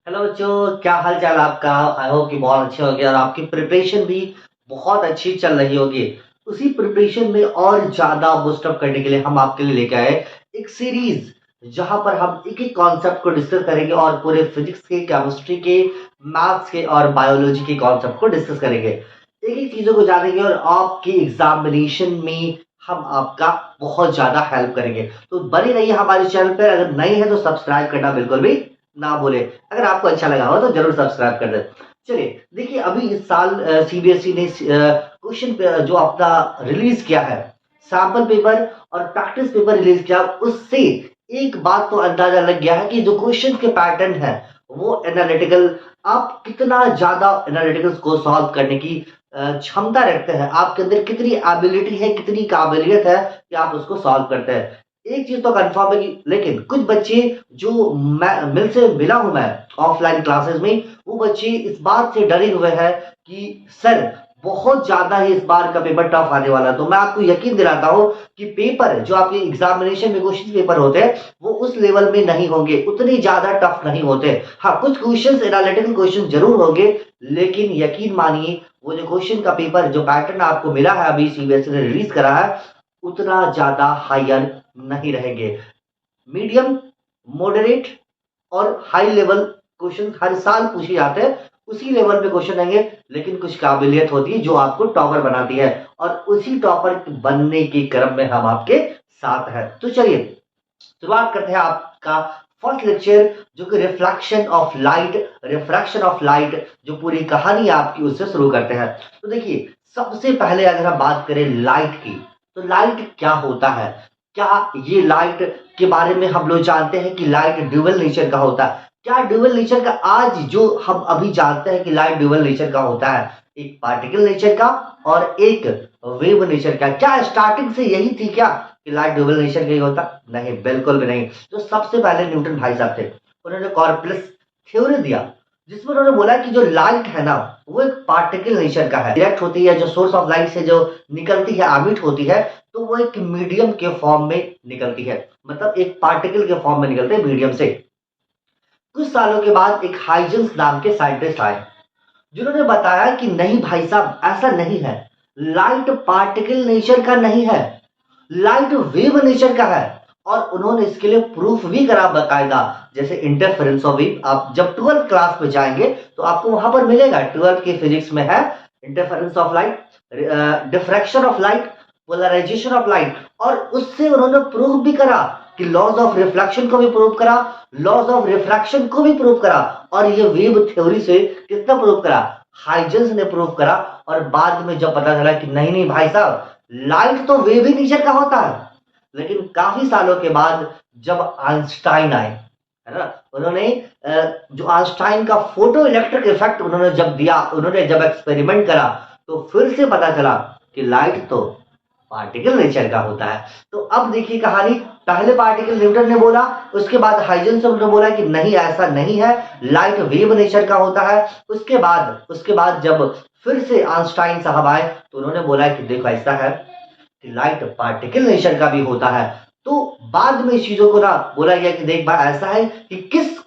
Hello बच्चों, क्या हाल चाल आपका। आई होप कि बहुत अच्छे होंगे और आपकी प्रिपरेशन भी बहुत अच्छी चल रही होगी। उसी प्रिपरेशन में और ज्यादा बूस्टअप करने के लिए हम आपके लिए लेके आए एक सीरीज, जहां पर हम एक एक कॉन्सेप्ट को डिस्कस करेंगे और पूरे फिजिक्स के, केमिस्ट्री के, मैथ्स के और बायोलॉजी के कॉन्सेप्ट को डिस्कस करेंगे। एक एक चीजों को जानेंगे और आपके एग्जामिनेशन में हम आपका बहुत ज्यादा हेल्प करेंगे। तो बने रहिए हमारे चैनल पर। अगर नए हैं तो सब्सक्राइब करना बिल्कुल भी ना बोले। अगर आपको अच्छा लगा हो तो जरूर सब्सक्राइब कर दे। चलिए देखिए, अभी इस साल सीबीएसई ने क्वेश्चन जो अपना रिलीज किया है, सैंपल पेपर और प्रैक्टिस पेपर रिलीज किया, उससे एक बात तो अंदाजा लग गया है कि जो क्वेश्चन के पैटर्न है वो एनालिटिकल, आप कितना ज्यादा एनालिटिकल्स को सॉल्व करने की क्षमता रखते हैं, आपके अंदर कितनी एबिलिटी है, कितनी काबिलियत है कि आप उसको सॉल्व करते हैं। एक चीज तो कंफर्म है कि लेकिन कुछ बच्चे जो मिला हूं मैं ऑफलाइन क्लासेस में, वो बच्चे इस बात से डरे हुए हैं कि सर बहुत ज्यादा ही इस बार का पेपर टफ आने वाला है। तो मैं आपको यकीन दिलाता हूं कि पेपर जो आपके एग्जामिनेशन में क्वेश्चन पेपर होते हैं वो उस लेवल में नहीं होंगे, उतने ज्यादा टफ नहीं होते। हाँ, कुछ क्वेश्चन एनालिटिकल क्वेश्चन जरूर होंगे, लेकिन यकीन मानिए वो जो क्वेश्चन का पेपर, जो पैटर्न आपको मिला है, अभी सीबीएसई ने रिलीज करा है, उतना ज्यादा हायर नहीं रहेंगे। मीडियम, मॉडरेट और हाई लेवल क्वेश्चन हर साल पूछे जाते हैं, उसी लेवल पे क्वेश्चन आएंगे। लेकिन कुछ काबिलियत होती है जो आपको टॉपर बनाती है, और उसी टॉपर बनने के क्रम में हम आपके साथ हैं। तो चलिए शुरुआत करते हैं आपका फर्स्ट लेक्चर, जो कि reflection of light, refraction of light, जो पूरी कहानी आपकी, उससे शुरू करते हैं। तो देखिए, सबसे पहले अगर हम बात करें लाइट की, तो लाइट क्या होता है। क्या ये लाइट के बारे में हम लोग जानते हैं कि लाइट ड्यूअल नेचर का होता है। क्या ड्यूअल नेचर का, आज जो हम अभी जानते हैं कि लाइट ड्यूअल नेचर का होता है, एक पार्टिकल नेचर का और एक वेव नेचर का। क्या स्टार्टिंग से यही थी क्या कि लाइट ड्यूअल नेचर का ही होता? नहीं, बिल्कुल भी नहीं। जो सबसे पहले न्यूटन भाई साहब थे, उन्होंने कॉर्पस थ्योरी दिया, जिसमें उन्होंने बोला कि जो लाइट है ना, वो एक पार्टिकल नेचर का है। डायरेक्ट होती है, जो सोर्स ऑफ लाइट से जो निकलती है, एमिट होती है, तो वो एक मीडियम के फॉर्म में निकलती है, मतलब एक पार्टिकल के फॉर्म में निकलते हैं मीडियम से। कुछ सालों के बाद एक हाइजेंस नाम के साइंटिस्ट आए, जिन्होंने बताया कि नहीं भाई साहब, ऐसा नहीं है, लाइट पार्टिकल नेचर का नहीं है, लाइट वेव नेचर का है। और उन्होंने इसके लिए प्रूफ भी करा बकायदा, जैसे इंटरफेरेंस ऑफ वेव। आप जब 12th क्लास में जाएंगे तो आपको वहां पर मिलेगा, 12th के फिजिक्स में है interference of light, diffraction of light, polarisation of light. और उससे उन्होंने प्रूफ भी करा कि लॉज ऑफ रिफ्लेक्शन को भी प्रूव करा, लॉज ऑफ रिफ्रैक्शन को भी प्रूव करा। और ये वेव थ्योरी से किसने प्रूव करा? हाइजेंस ने प्रूव करा। और बाद में जब पता चला कि नहीं नहीं भाई साहब, लाइट तो वेव ही नेचर का होता है। लेकिन काफी सालों के बाद जब आइंस्टाइन आए, है ना, उन्होंने जो आइंस्टाइन का फोटो इलेक्ट्रिक इफेक्ट उन्होंने जब दिया, उन्होंने जब एक्सपेरिमेंट करा, तो फिर से पता चला कि लाइट तो पार्टिकल नेचर का होता है। तो अब देखिए कहानी, पहले पार्टिकल न्यूटन ने बोला, उसके बाद हाइजेंस ने बोला कि नहीं ऐसा नहीं है, लाइट वेव नेचर का होता है। उसके बाद जब फिर से आइंस्टाइन साहब आए, तो उन्होंने बोला कि देखो ऐसा है कि लाइट पार्टिकल नेचर का भी होता है। तो बाद में इस चीजों को ना बोला गया कि देख भाई ऐसा है कि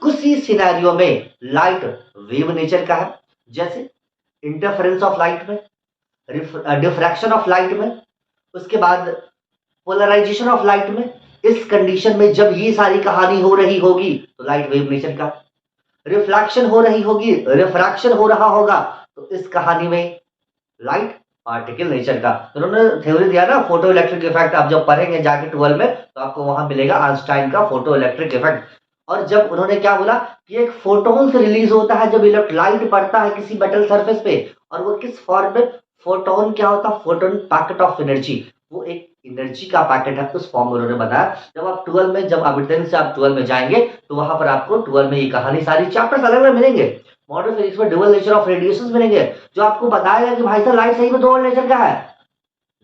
कुछ ही सिनेरियो में लाइट वेव नेचर का है, जैसे इंटरफेरेंस ऑफ लाइट में, डिफ्रैक्शन ऑफ लाइट में, उसके बाद पोलराइजेशन ऑफ लाइट में। इस कंडीशन में जब ये सारी कहानी हो रही होगी तो लाइट वेव नेचर का, रिफ्लेक्शन हो रही होगी, रिफ्रैक्शन हो रहा होगा, तो इस कहानी में लाइट पार्टिकल नेचर का। तो उन्होंने थ्योरी दिया ना, फोटो इलेक्ट्रिक इफेक्ट। आप जब पढ़ेंगे जाके 12 में, तो आपको वहां मिलेगा आइंस्टाइन का फोटो इलेक्ट्रिक इफेक्ट। और जब उन्होंने क्या बोला कि एक फोटोन से रिलीज होता है जब लाइट पड़ता है किसी मेटल सरफेस पे, और वो किस फॉर्म में, फोटोन क्या होता है, फोटोन पैकेट ऑफ एनर्जी, वो एक एनर्जी का पैकेट है, उस फॉर्म में उन्होंने बताया। जब आप 12 में, जब अब 10 से आप 12 में जाएंगे, तो वहां पर आपको 12 में ये कहानी, सारी चैप्टर्स अलग अलग मिलेंगे। मॉडर्न फिजिक्स में ड्यूअल नेचर ऑफ रेडिएशन मिलेंगे, जो आपको बताएगा कि भाई साहब लाइट सही में दो नेचर का है,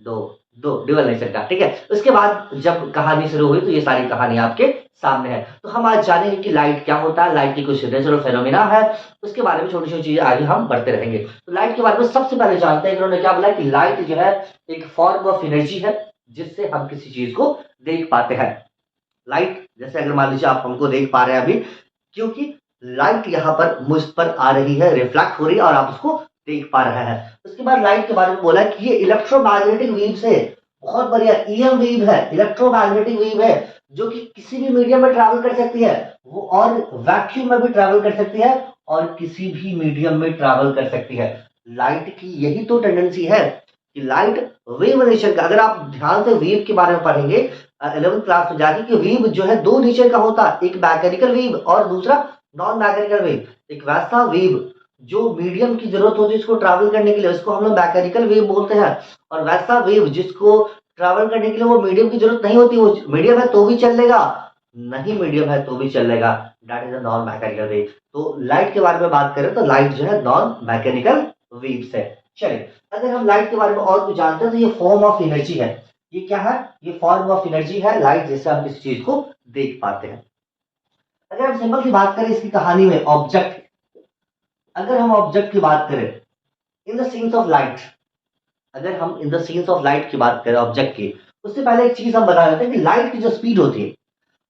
दो दो ड्यूअल नेचर का। ठीक है, उसके बाद जब कहानी शुरू हुई तो ये सारी कहानी आपके सामने है। तो हम आज जानेंगे कि लाइट क्या होता है, लाइट की कुछ नेचुरल फेनोमेना है, उसके बारे में छोटी छोटी चीजें आगे हम बढ़ते रहेंगे। तो लाइट के बारे में सबसे पहले जानते हैं कि उन्होंने क्या बोला कि लाइट जो है एक फॉर्म ऑफ एनर्जी है, जिससे हम किसी चीज को देख पाते हैं। लाइट जैसे अगर मान लीजिए आप हमको देख पा रहे हैं अभी, क्योंकि लाइट यहाँ पर मुझ पर आ रही है, रिफ्लेक्ट हो रही है और आप उसको देख पा रहे हैं। उसके बाद लाइट के बारे में बोला कि ये इलेक्ट्रोमैग्नेटिक वेव्स है, बहुत बढ़िया, ईएम वेव है, इलेक्ट्रोमैग्नेटिक वेव है, जो कि किसी भी मीडियम में ट्रैवल कर सकती है, वो और वैक्यूम में भी ट्रैवल कर सकती है और किसी भी मीडियम में ट्रैवल कर सकती है। लाइट की यही तो टेंडेंसी है कि लाइट वेव नेचर का, अगर आप ध्यान से वेव के बारे में पढ़ेंगे 11th क्लास में जाके, कि वेव जो है दो नेचर का होता है, एक मैकेनिकल वेव और दूसरा नॉन मैकेनिकल वेव। एक वैसा वेव जो मीडियम की जरूरत होती है इसको ट्रैवल करने के लिए, उसको हम लोग मैकेनिकल वेव बोलते हैं, और वैसा वेव जिसको ट्रैवल करने के लिए वो मीडियम की जरूरत नहीं होती, वो मीडियम है तो भी चलेगा, नहीं मीडियम है तो भी चलेगा, that is a non mechanical wave. तो लाइट के बारे में बात करें तो लाइट जो है नॉन मैकेनिकल वेव्स है। चलिए, अगर हम लाइट के बारे में और कुछ जानते हैं तो ये फॉर्म ऑफ एनर्जी है। ये क्या है? ये फॉर्म ऑफ एनर्जी है लाइट, जिससे हम किसी चीज को देख पाते हैं। अगर हम सिंपल सी बात करें इसकी कहानी में, ऑब्जेक्ट, अगर हम ऑब्जेक्ट की बात करें in the sense of light, अगर हम in the sense of light की बात करें ऑब्जेक्ट की, उससे पहले एक चीज हम बता देते हैं कि लाइट की जो स्पीड होती है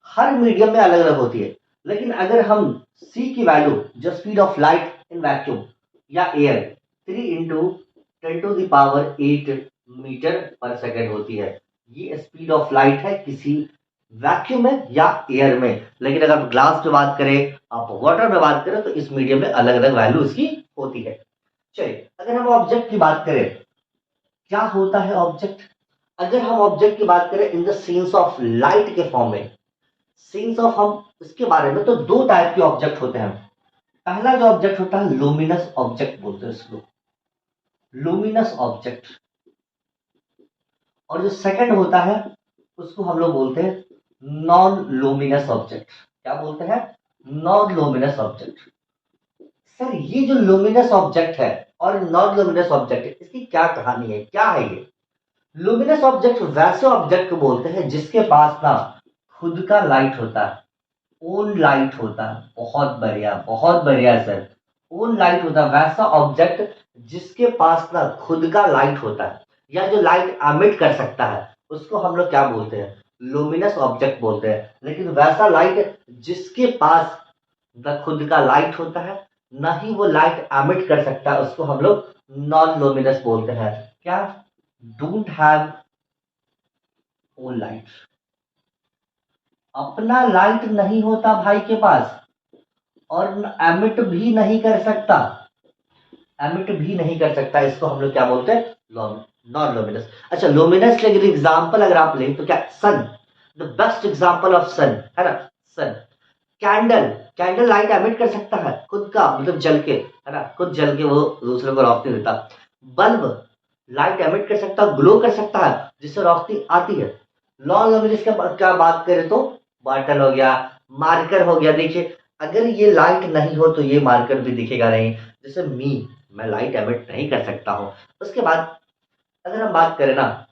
हर मीडियम में अलग अलग होती है। लेकिन अगर हम सी की वैल्यू, जो speed of light in vacuum या एयर, 3 × 10⁸ मीटर पर सेकेंड होती है, ये स्पीड ऑफ लाइट है किसी वैक्यूम में या एयर में। लेकिन अगर आप ग्लास में बात करें, आप वाटर में बात करें, तो इस मीडियम में अलग अलग वैल्यू इसकी होती है। चलिए, अगर हम ऑब्जेक्ट की बात करें, क्या होता है ऑब्जेक्ट? अगर हम ऑब्जेक्ट की बात करें in the sense of light के फॉर्म में, सेंस ऑफ, हम इसके बारे में, तो दो टाइप के ऑब्जेक्ट होते हैं। पहला जो ऑब्जेक्ट होता है लुमिनस ऑब्जेक्ट बोलते हैं इसको, लुमिनस ऑब्जेक्ट, और जो सेकंड होता है उसको हम लोग बोलते हैं नॉन लुमिनस ऑब्जेक्ट। क्या बोलते हैं? Non luminous object. सर, ये जो लुमिनस ऑब्जेक्ट है और नॉन लुमिनस ऑब्जेक्ट है, इसकी क्या कहानी है, क्या है ये? लुमिनस ऑब्जेक्ट वैसे ऑब्जेक्ट को बोलते हैं जिसके पास ना खुद का लाइट होता है, ओन लाइट होता है। बहुत बढ़िया सर, ओन लाइट होता है, वैसा ऑब्जेक्ट जिसके पास ना खुद का लाइट होता है या जो लाइट एमिट कर सकता है, उसको हम लोग क्या बोलते हैं? लुमिनस ऑब्जेक्ट बोलते हैं। लेकिन वैसा लाइट जिसके पास न खुद का लाइट होता है, ना ही वो लाइट एमिट कर सकता है, उसको हम लोग नॉन लुमिनस बोलते हैं। क्या? डोंट हैव ओन लाइट, अपना लाइट नहीं होता भाई के पास, और एमिट भी नहीं कर सकता, एमिट भी नहीं कर सकता, इसको हम लोग क्या बोलते हैं? Non luminous. अच्छा, लुमिनस के अगर एग्जांपल अगर आप लें तो क्या? सन, द बेस्ट एग्जांपल ऑफ सन है ना, सन। कैंडल, कैंडल लाइट एमिट कर सकता है खुद का, मतलब जल के, है ना, खुद जल के वो दूसरे को रोशनी देता। बल्ब लाइट एमिट कर सकता है, ग्लो कर सकता है, जिससे रोशनी आती है। नॉन लुमिनस का क्या बात करें तो बॉटल हो गया, मार्कर हो गया। देखिए, अगर ये लाइट नहीं हो तो ये मार्कर भी दिखेगा नहीं। जैसे मैं लाइट एमिट नहीं कर सकता हूँ। उसके बाद अगर हम बात करें ना,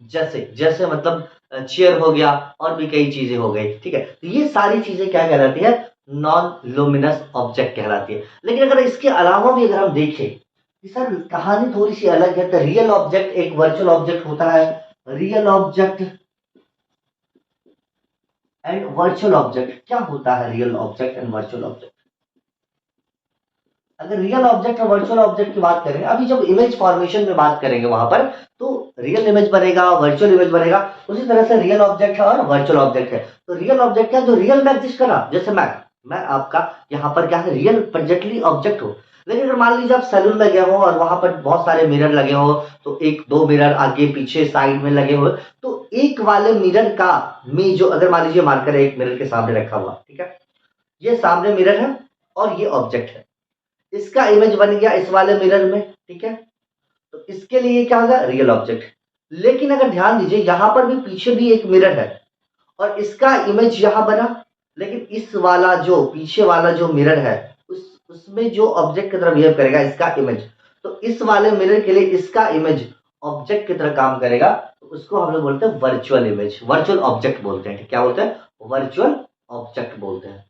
जैसे जैसे मतलब चेयर हो गया और भी कई चीजें हो गई, ठीक है, तो ये सारी चीजें क्या कहलाती है? नॉन लुमिनस ऑब्जेक्ट कहलाती है। लेकिन अगर इसके अलावा भी अगर हम देखें कि सर कहानी थोड़ी सी अलग है, तो रियल ऑब्जेक्ट एक वर्चुअल ऑब्जेक्ट होता है, real object and virtual object. क्या होता है real object and virtual object? अगर रियल ऑब्जेक्ट और वर्चुअल ऑब्जेक्ट की बात करें, अभी जब इमेज फॉर्मेशन में बात करेंगे वहां पर, तो रियल इमेज बनेगा, वर्चुअल इमेज बनेगा। उसी तरह से रियल ऑब्जेक्ट है और वर्चुअल ऑब्जेक्ट है। तो रियल ऑब्जेक्ट है जो रियल में एग्जिस्ट करा, जैसे मैं आपका यहाँ पर क्या है, रियल प्रेजेंटली ऑब्जेक्ट हो। लेकिन अगर मान लीजिए आप सैलून में गए हो और वहां पर बहुत सारे मिरर लगे हो, तो एक दो मिरर आगे पीछे साइड में लगे हो, तो एक वाले मिरर का में जो, अगर मान लीजिए मार्कर एक मिरर के सामने रखा हुआ, ठीक है, ये सामने मिरर है और ये ऑब्जेक्ट है, इसका इमेज बन गया इस वाले मिरर में, ठीक है, तो इसके लिए क्या होगा? Real object. लेकिन अगर ध्यान दीजिए, यहां पर भी पीछे भी एक मिरर है और इसका इमेज यहां बना, लेकिन इस वाला जो पीछे वाला जो मिरर है, उसमें जो ऑब्जेक्ट की तरह बिहेव करेगा इसका इमेज, तो इस वाले मिरर के लिए इसका इमेज ऑब्जेक्ट की तरह काम करेगा, तो उसको हम लोग बोलते हैं वर्चुअल इमेज, वर्चुअल ऑब्जेक्ट बोलते हैं। क्या बोलते हैं? वर्चुअल ऑब्जेक्ट बोलते हैं।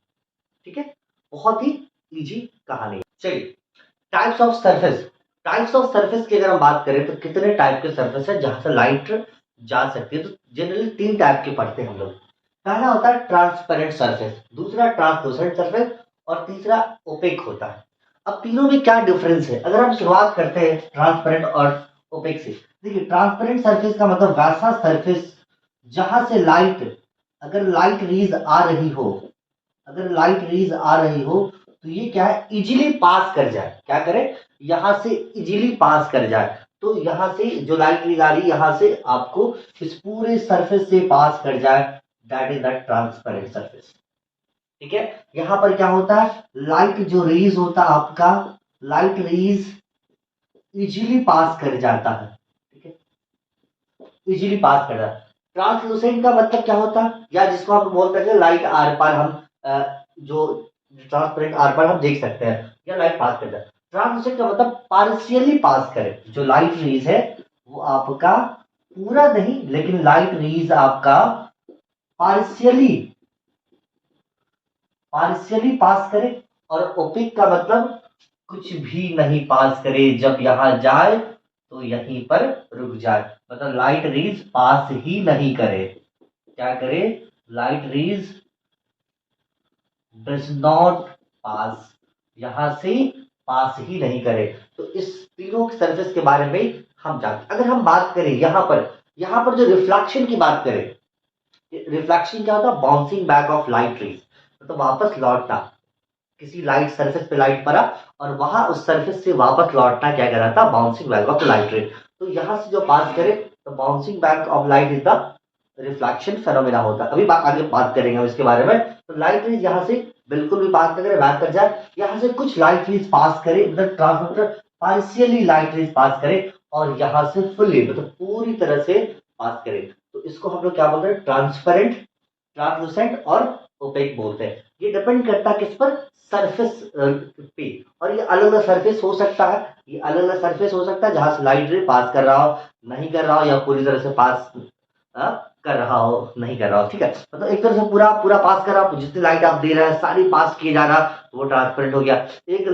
ठीक है, बहुत ही इजी कहानी है। चलिए, types of surface, types of surface की अगर हम बात करें तो कितने टाइप के सरफेस है जहां से लाइट जा सकती है? तो जनरली 3 टाइप के पढ़ते हैं हम लोग। पहला होता है ट्रांसपेरेंट सरफेस, दूसरा ट्रांसलूसेंट सरफेस, और तीसरा ओपेक होता है। अब तीनों में क्या डिफरेंस है, अगर हम शुरुआत करते हैं ट्रांसपेरेंट और ओपेक से। देखिए ट्रांसपेरेंट सरफेस का मतलब वैसा सरफेस जहां से लाइट, अगर लाइट रेज आ रही हो, अगर लाइट रेज आ रही हो तो ये क्या है, इजीली पास कर जाए, क्या करे, यहां से इजीली पास कर जाए। तो यहां से जो लाइट रेज आ रही है यहां से आपको इस पूरे सरफेस से पास कर जाए, that is the transparent surface. ठीक है, यहां पर क्या होता है, लाइट जो रेज होता है आपका, लाइट रेज इजीली पास कर जाता है। ठीक है, इजीली पास कर जाता है। ट्रांसलूसेंट का मतलब क्या होता है, या जिसको हम बोलते हैं लाइट आर पार हम जो ट्रांसपेरेंट आर पार हम देख सकते हैं, या लाइट पास कर जाए। ट्रांसलूसेंट का मतलब पार्शियली पास करे, जो लाइट रेज है वो आपका पूरा नहीं, लेकिन लाइट रेज आपका पार्शियली पार्शियली पास करे। और ओपिक का मतलब कुछ भी नहीं पास करे, जब यहां जाए तो यहीं पर रुक जाए, मतलब लाइट रेज पास ही नहीं करे। क्या करे, light rays does not pass, यहां से पास ही नहीं करे। तो इस तीनों सरफेस के बारे में हम जानते। अगर हम बात करें यहां पर जो रिफ्लेक्शन की बात करें, रिफ्लेक्शन क्या होता है, bouncing back of light rays, मतलब वापस लौटना, किसी लाइट सरफेस पे लाइट पड़ा और वहां उस सरफेस से वापस लौटना क्या कहलाता है, बाउंसिंग बैक ऑफ लाइट रे। तो यहां से जो पास करे तो bouncing back of light is the reflection phenomena होता है। अभी आगे बात करेंगे हम इसके बारे में। तो लाइट रेज यहाँ से बिल्कुल भी पास न करे, बैक कर जाए, यहाँ से कुछ लाइट रेज पास करे, मतलब ट्रांसमीटर पार्शियली लाइट रेज पास करे, और यहाँ से फुल्ली मतलब पूरी तरह से पास करे। तो इसको हम लोग क्या बोलते हैं, ट्रांसपेरेंट, ट्रांसलूसेंट और ओपेक बोलते हैं। ये डिपेंड करता है किस पर, सरफेस पे। और ये अलग अलग सरफेस हो सकता है, ये अलग अलग सरफेस हो सकता है जहां से लाइट रे पास कर रहा हो, नहीं कर रहा हो, या पूरी तरह से पास कर रहा हो, नहीं कर रहा हो। ठीक है, मतलब एक तरह से पूरा पूरा पास कर रहा हो, जितनी लाइट आप दे रहे हैं सारी पास किए जा रहा, तो वो ट्रांसपेरेंट हो गया। एक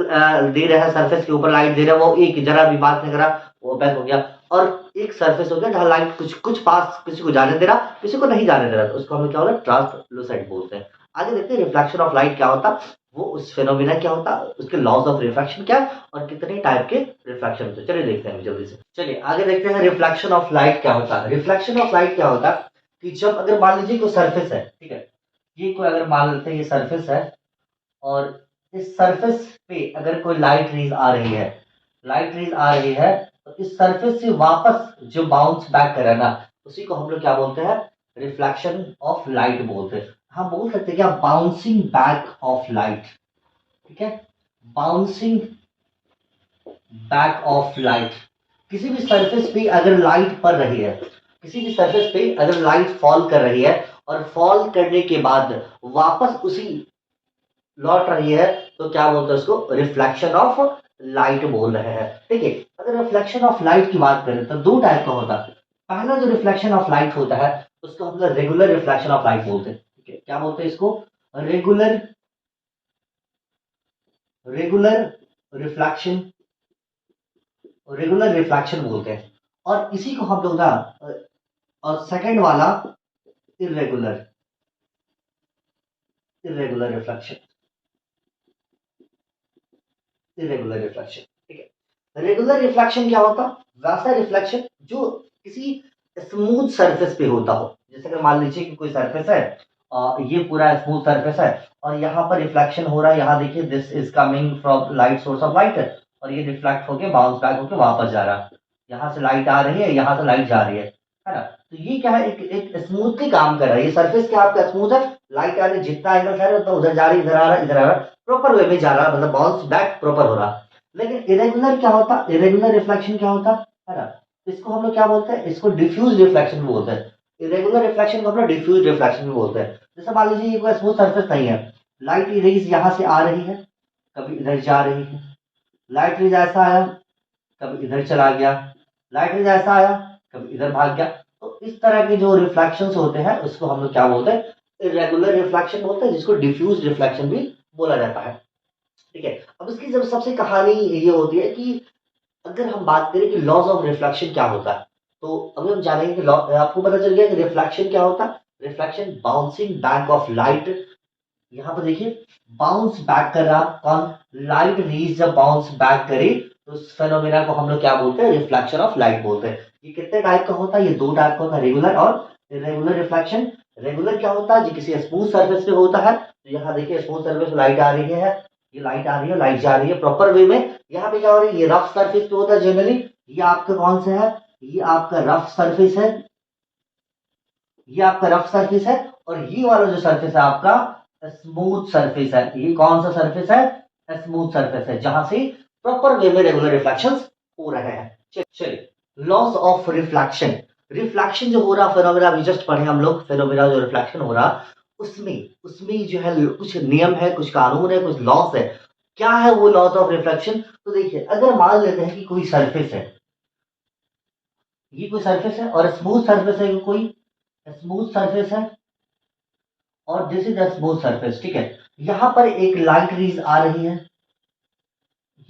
दे रहे हैं सरफेस के ऊपर लाइट दे रहे हैं, वो एक जरा भी पास नहीं कर रहा, वो ओपेक हो गया। और एक सरफेस हो गया जहां लाइट कुछ कुछ पास, किसी को जाने दे रहा, किसी को नहीं जाने दे रहा, तो उसको हम क्या बोलते हैं, ट्रांसलूसेंट बोलते हैं। आगे देखते हैं रिफ्लेक्शन ऑफ लाइट क्या होता है, वो उस फेनोमेना क्या होता है, उसके लॉज ऑफ रिफ्रैक्शन क्या है, और कितने टाइप के रिफ्रैक्शन होते हैं। चलिए देखते हैं जल्दी से। चलिए आगे देखते हैं रिफ्लेक्शन ऑफ लाइट क्या होता है। रिफ्लेक्शन ऑफ लाइट क्या होता है कि जब अगर मान लीजिए कोई सरफेस है, ठीक है, ये कोई अगर मान लेते हैं ये सरफेस है, और इस सरफेस पे अगर कोई लाइट रेज आ रही है, लाइट रेज आ रही है, तो इस सरफेस से वापस जो बाउंस बैक करे ना, उसी को हम लोग क्या बोलते हैं, रिफ्लेक्शन ऑफ लाइट बोलते हैं। हम बोल सकते हैं क्या, बाउंसिंग बैक ऑफ लाइट। ठीक है, बाउंसिंग बैक ऑफ लाइट। किसी भी सरफेस पे अगर लाइट पड़ रही है, किसी भी सरफेस पे अगर लाइट फॉल कर रही है, और फॉल करने के बाद वापस उसी लौट रही है, तो क्या बोलते हैं उसको, रिफ्लेक्शन ऑफ लाइट बोल रहे हैं। ठीक है, अगर रिफ्लेक्शन ऑफ लाइट की बात करें तो दो टाइप का होता है। पहला जो रिफ्लेक्शन ऑफ लाइट होता है उसको हम लोग रेगुलर रिफ्लेक्शन ऑफ लाइट बोलते हैं। ठीक है, क्या बोलते हैं इसको, regular, regular reflection, regular reflection बोलते हैं। और इसी को हम लोग ना, और सेकंड वाला irregular, irregular reflection, irregular reflection. ठीक है, रेगुलर रिफ्लेक्शन क्या होता, वैसा रिफ्लेक्शन जो किसी स्मूथ सरफेस पे होता हो। जैसे अगर मान लीजिए कि कोई सरफेस है, ये पूरा स्मूथ सरफेस है, और यहाँ पर रिफ्लेक्शन हो रहा है, यहाँ देखिए this is coming from light, source of light है, और ये रिफ्लेक्ट होके बाउंस बैक होके वापस जा रहा है। यहाँ से लाइट आ रही है, यहाँ से लाइट जा रही है ना। तो ये क्या है, एक स्मूथली काम कर रहा है, ये सरफेस क्या आपका स्मूथ है, लाइट आ रही, जितना एंगल है उतना उधर जा रही, इधर आ रहा है, इधर आ रहा है, प्रॉपर वे में जा रहा है, मतलब बाउंस बैक प्रॉपर हो रहा है। लेकिन इरेगुलर क्या होता, इरेगुलर रिफ्लेक्शन क्या होता है ना, इसको हम लोग क्या बोलते हैं, इसको डिफ्यूज रिफ्लेक्शन भी बोलते हैं। इरेगुलर रिफ्लेक्शन को हम लोग डिफ्यूज रिफ्लेक्शन भी बोलते हैं। जैसे मान लीजिए ये कोई स्मूथ सरफेस नहीं है, लाइट की रेज यहाँ से आ रही है, कभी इधर जा रही है, लाइट रेज ऐसा आया, कभी इधर चला गया, लाइट रेज ऐसा आया, कभी इधर भाग गया। तो इस तरह के जो रिफ्लेक्शन होते हैं उसको हम लोग क्या बोलते हैं, इरेगुलर रिफ्लेक्शन बोलते हैं, जिसको डिफ्यूज रिफ्लेक्शन भी बोला जाता है। ठीक है, अब इसकी जब सबसे कहानी ये होती है कि अगर हम बात करें कि लॉज ऑफ रिफ्लेक्शन क्या होता है, तो अभी हम जानेंगे कि आपको पता चल गया कि रिफ्लेक्शन क्या होता है। Reflection, bouncing back of light यहाँ पर देखिए बाउंस बैक कर रहा, कौन, लाइट रेज जब बाउंस बैक करे तो उस फेनोमेना को हम लोग क्या बोलते हैं, रिफ्लेक्शन ऑफ लाइट बोलते हैं। ये कितने टाइप का होता है, ये दो टाइप का होता है, रेगुलर और इरेगुलर रिफ्लेक्शन। रेगुलर क्या होता है, जो किसी स्मूथ सरफेस पे होता है, तो यहाँ देखिए स्मूथ सरफेस पे लाइट आ रही है, ये लाइट आ रही है, लाइट जा रही है प्रॉपर वे में। यहाँ पे क्या हो रही है, ये रफ सरफेस पे होता है जनरली, ये आपका कौन सा है, ये आपका रफ सरफेस है, ये आपका रफ सरफेस है, और ये वाला जो सरफेस है आपका स्मूथ सरफेस है। ये कौन सा सरफेस है, स्मूथ सरफेस है, जहां से प्रॉपर वे में रेगुलर रिफ्लेक्शंस हो रहे हैं। चलिए लॉस ऑफ रिफ्लेक्शन, रिफ्लेक्शन जो हो रहा फेनोमेना, अभी जस्ट पढ़े हम लोग, फेनोमेना जो रिफ्लेक्शन हो रहा उसमें उसमें जो है कुछ नियम है, कुछ कानून है, कुछ लॉस है। क्या है वो लॉस ऑफ रिफ्लेक्शन, तो देखिए अगर मान लेते हैं कि कोई सरफेस है, ये कोई सरफेस है और स्मूथ सरफेस है, कोई स्मूथ सरफेस है और this is the smooth surface, ठीक है। यहां पर एक लाइट रेज आ रही है,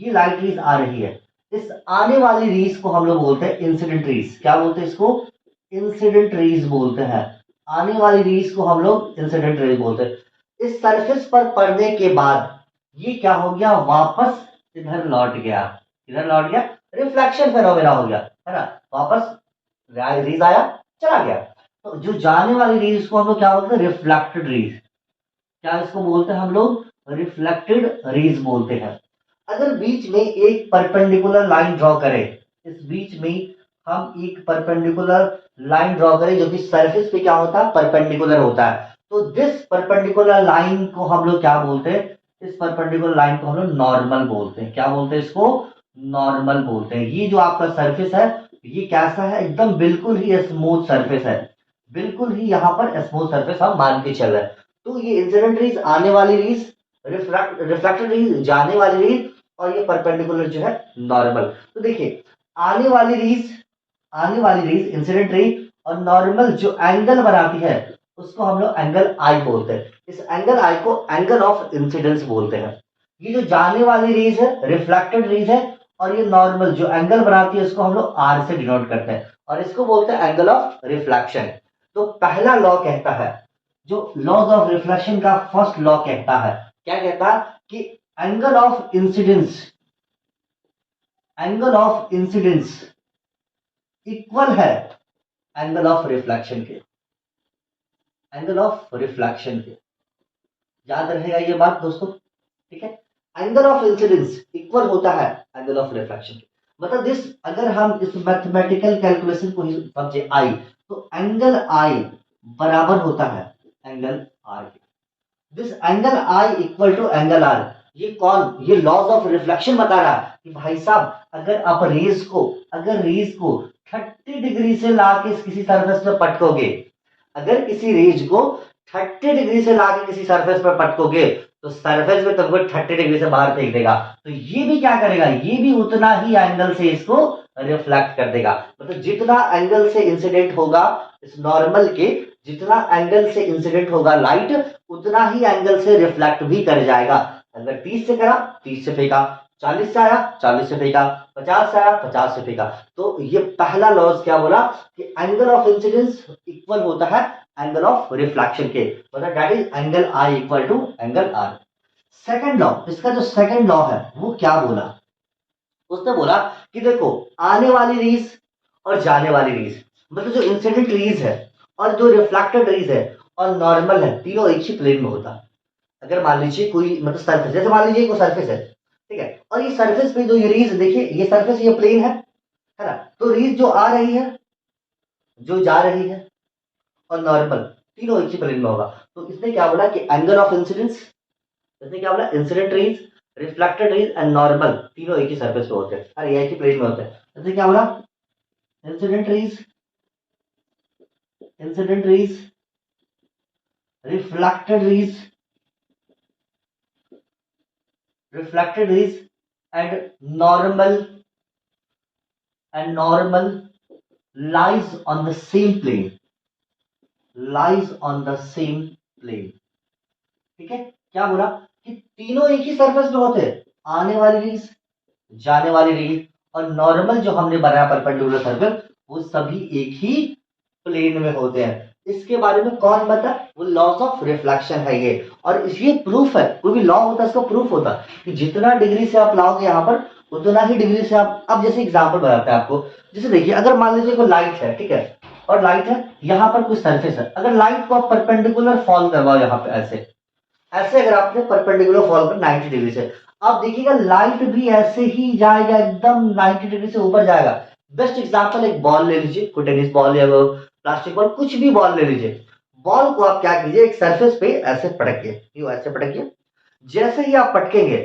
ये लाइट रेज आ रही है, इस आने वाली रेज को हम लोग बोलते हैं इंसिडेंट रेज। क्या बोलते हैं इसको, इंसिडेंट रेज बोलते हैं। आने वाली रेज को हम लोग इंसिडेंट रेज बोलते हैं। इस सरफेस पर पड़ने के बाद ये क्या हो गया, वापस इधर लौट गया, इधर लौट गया, रिफ्लेक्शन फेनोमेना हो गया, है ना, वापस रेज आया चला गया। तो जो जाने वाली रेज को हम लोग क्या बोलते हैं, रिफ्लेक्टेड रेज। क्या इसको बोलते हैं हम लोग, रिफ्लेक्टेड रेज बोलते हैं। अगर बीच में एक परपेंडिकुलर लाइन ड्रॉ करें, इस बीच में हम एक परपेंडिकुलर लाइन ड्रॉ करें जो कि सरफेस पे क्या होता है, परपेंडिकुलर होता है, तो दिस परपेंडिकुलर लाइन को हम लोग क्या बोलते हैं, इस परपेंडिकुलर लाइन को हम लोग नॉर्मल बोलते हैं। क्या बोलते हैं इसको, नॉर्मल बोलते हैं। ये जो आपका सरफेस है ये कैसा है, एकदम बिल्कुल ही स्मूथ सरफेस है, बिल्कुल ही यहाँ पर स्मूथ सरफेस हम मान के चल रहे हैं। तो ये इंसिडेंट रेज आने वाली रेज, रिफ्लेक्टेड रेज जाने वाली रेज, और ये परपेंडिकुलर जो है नॉर्मल। तो देखिए आने वाली रेज इंसिडेंट रेज, और नॉर्मल जो एंगल बनाती है उसको हम लोग एंगल आई बोलते हैं। इस एंगल आई को एंगल ऑफ इंसिडेंस बोलते हैं। ये जो जाने वाली रेज है रिफ्लेक्टेड रेज है, और ये नॉर्मल जो एंगल बनाती है उसको हम लोग आर से डिनोट करते हैं, और इसको बोलते हैं एंगल ऑफ रिफ्लेक्शन। तो पहला लॉ कहता है, जो लॉज ऑफ रिफ्लेक्शन का फर्स्ट लॉ कहता है, क्या कहता है कि angle of incidence, angle of incidence equal है एंगल ऑफ रिफ्लेक्शन के, एंगल ऑफ रिफ्लेक्शन के। याद रहेगा ये बात दोस्तों, ठीक है। एंगल ऑफ इंसिडेंस इक्वल होता है एंगल ऑफ रिफ्लेक्शन के। मतलब दिस, अगर हम इस मैथमेटिकल कैलकुलेशन को ही समझे आई, तो एंगल आई बराबर होता है एंगल आर के। This angle i equal to angle r, ये कौन, ये लॉज ऑफ रिफ्लेक्शन बता रहा है कि भाई साहब अगर आप रेज को 30 डिग्री से लाके किसी सरफेस पर पटकोगे, अगर किसी रेज को 30 डिग्री से लाके किसी सरफेस पर पटकोगे तो सरफेस में तुमको 30 डिग्री से बाहर फेंक देगा। तो ये भी क्या करेगा, ये भी उतना ही एंगल से इसको रिफ्लेक्ट कर देगा। मतलब जितना एंगल से इंसिडेंट होगा इस नॉर्मल के, जितना एंगल से इंसिडेंट होगा लाइट, उतना ही एंगल से रिफ्लेक्ट भी कर जाएगा। अगर 30 से करा 30 से फेंका, 40 से आया 40 से फेंका, 50 से आया 50 से फेंका। तो ये पहला लॉज क्या बोला कि एंगल ऑफ इंसिडेंस इक्वल होता है एंगल ऑफ रिफ्लेक्शन के, मतलब that is angle i equal to angle r. Second law, इसका जो सेकंड लॉ है वो क्या बोला, उसने बोला कि देखो आने वाली रेज और जाने वाली रेज, मतलब जो इंसिडेंट रेज है और जो रिफ्लेक्टेड रेज है और नॉर्मल है, तीनों एक ही प्लेन में होता है। अगर मान लीजिए कोई मतलब सरफेस, जैसे मान लीजिए कोई सरफेस है, ठीक है, और ये सरफेस पे जो ये रेज, देखिए ये सरफेस ये प्लेन है ना, तो रेज जो आ रही है जो जा रही है और नॉर्मल, तीनों एक ही प्लेन में होगा। तो इसने क्या बोला कि एंगल ऑफ इंसिडेंस, इसने क्या बोला incident raise, reflected raise and normal तीनों एक ही सरफेस पे होते हैं, अरे एक ही प्लेन में होते हैं। इसने क्या बोला, incident raise, incident raise, reflected raise, reflected rays and normal lies on the same plane, lies on the same plane, ठीक है। क्या बोला कि तीनों एक ही सरफेस पे होते हैं, आने वाली रेज, जाने वाली रेज, और नॉर्मल जो हमने बनाया परपेंडिकुलर सर्कल, वो सभी एक ही प्लेन में होते हैं। इसके बारे में कौन बता, वो लॉस ऑफ रिफ्लेक्शन है ये, और ये प्रूफ है, कोई भी लॉ होता है इसका प्रूफ होता है कि जितना डिग्री से आप लाओगे यहाँ पर उतना ही डिग्री से आप, अब जैसे एग्जांपल बताते हैं आपको, जैसे देखिए अगर मान लीजिए कोई लाइट है, ठीक है, और लाइट है यहाँ पर कुछ सरफेस है, अगर लाइट को आप परपेंडिकुलर फॉल करवाओ यहाँ पे ऐसे, ऐसे अगर आपने परपेंडिकुलर फॉल कर 90 डिग्री से, आप देखिएगा लाइट भी ऐसे ही जाएगा, एकदम 90 डिग्री से ऊपर जाएगा। बेस्ट एग्जांपल एक बॉल ले लीजिए, कोई टेनिस बॉल या वो प्लास्टिक बॉल, कुछ भी बॉल ले लीजिए, बॉल को आप क्या कीजिए, एक सरफेस पे ऐसे पटकिए, यूं ऐसे पटकिए, जैसे ही आप पटकेंगे,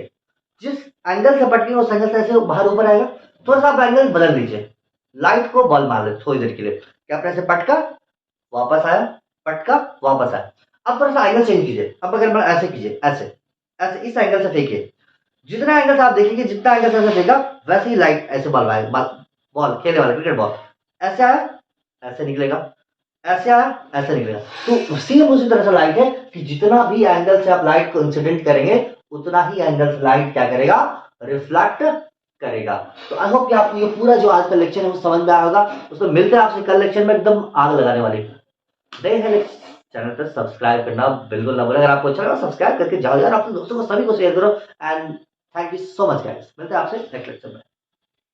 जिस एंगल से पटकेंगे उस एंगल से ऐसे बाहर ऊपर आएगा, थोड़ा सा आप एंगल बदल लीजिए, लाइट को बॉल मार दे थोड़ी देर के लिए, क्या आपने ऐसे पटका, वापस आया, पटका, वापस आया, अब थोड़ा सा एंगल चेंज कीजिए, अब अगर मैं ऐसे कीजिए, ऐसे ऐसे इस एंगल से फेंकिए, जितना एंगल से आप देखेंगे, जितना एंगल से ऐसे फेंका वैसे ही लाइट ऐसे बॉल आएगा, बॉल खेलने वाला क्रिकेट बॉल ऐसे आया, ऐसे निकलेगा, ऐसे आया, ऐसे निकलेगा। तो सेम उसी तरह से लाइट है कि जितना भी एंगल से आप लाइट को इंसिडेंट करेंगे उतना ही एंगल से लाइट क्या करेगा, रिफ्लेक्ट करेगा। तो आई होप कि आपको ये पूरा जो आज का लेक्चर है वो समझ में आया होगा। उसमें मिलते हैं आपसे कल लेक्चर में एकदम आग लगाने वाली। चैनल पर सब्सक्राइब करना बिल्कुल ना भूलें। अगर आपको अच्छा लगा सब्सक्राइब करके जाओ यार, अपने दोस्तों को सभी को शेयर करो। And thank you so much guys, मिलते हैं आपसे नेक्स्ट लेक्चर में।